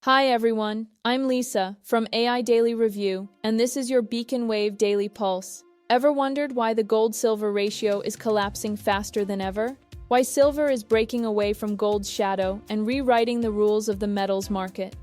Hi everyone, I'm Lisa from AI Daily Review, and this is your Beacon Wave Daily Pulse. Ever wondered why the gold-silver ratio is collapsing faster than ever? Why silver is breaking away from gold's shadow and rewriting the rules of the metals market?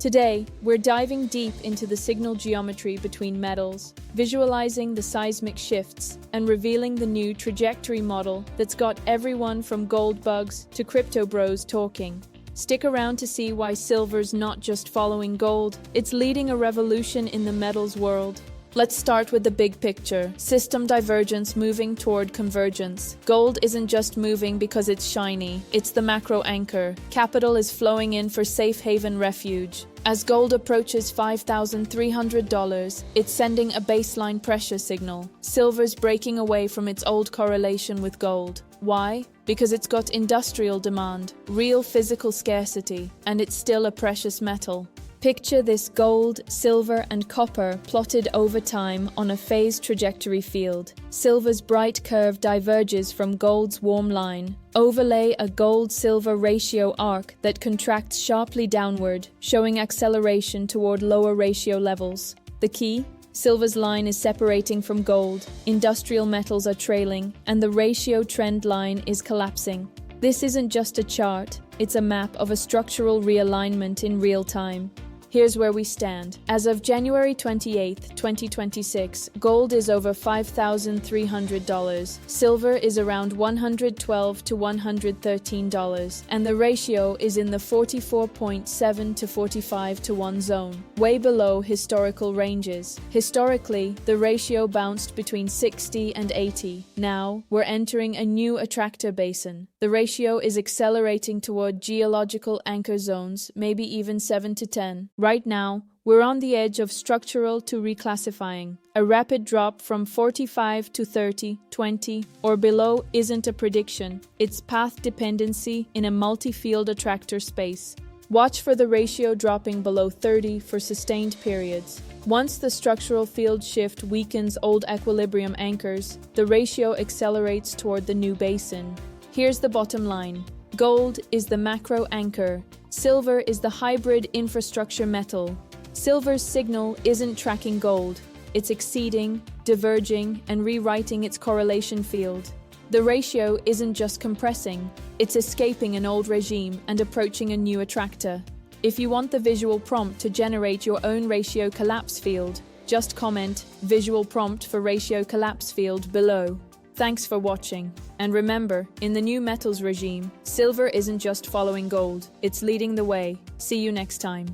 Today, we're diving deep into the signal geometry between metals, visualizing the seismic shifts, and revealing the new trajectory model that's got everyone from gold bugs to crypto bros talking. Stick around to see why silver's not just following gold, it's leading a revolution in the metals world. Let's start with the big picture. System divergence moving toward convergence. Gold isn't just moving because it's shiny, it's the macro anchor. Capital is flowing in for safe haven refuge. As gold approaches $5,300, it's sending a baseline pressure signal. Silver's breaking away from its old correlation with gold. Why? Because it's got industrial demand, real physical scarcity, and it's still a precious metal. Picture this gold, silver, and copper plotted over time on a phased trajectory field. Silver's bright curve diverges from gold's warm line. Overlay a gold-silver ratio arc that contracts sharply downward, showing acceleration toward lower ratio levels. The key? Silver's line is separating from gold, industrial metals are trailing, and the ratio trend line is collapsing. This isn't just a chart, it's a map of a structural realignment in real time. Here's where we stand. As of January 28, 2026, gold is over $5,300, silver is around $112 to $113, and the ratio is in the 44.7 to 45 to 1 zone, way below historical ranges. Historically, the ratio bounced between 60 and 80. Now, we're entering a new attractor basin. The ratio is accelerating toward geological anchor zones, maybe even 7 to 10. Right now, we're on the edge of structural to reclassifying. A rapid drop from 45 to 30, 20, or below isn't a prediction. It's path dependency in a multi-field attractor space. Watch for the ratio dropping below 30 for sustained periods. Once the structural field shift weakens old equilibrium anchors, the ratio accelerates toward the new basin. Here's the bottom line. Gold is the macro anchor. Silver is the hybrid infrastructure metal. Silver's signal isn't tracking gold. It's exceeding, diverging, and rewriting its correlation field. The ratio isn't just compressing. It's escaping an old regime and approaching a new attractor. If you want the visual prompt to generate your own ratio collapse field, just comment "visual prompt for ratio collapse field" below. Thanks for watching. And remember, in the new metals regime, silver isn't just following gold, it's leading the way. See you next time.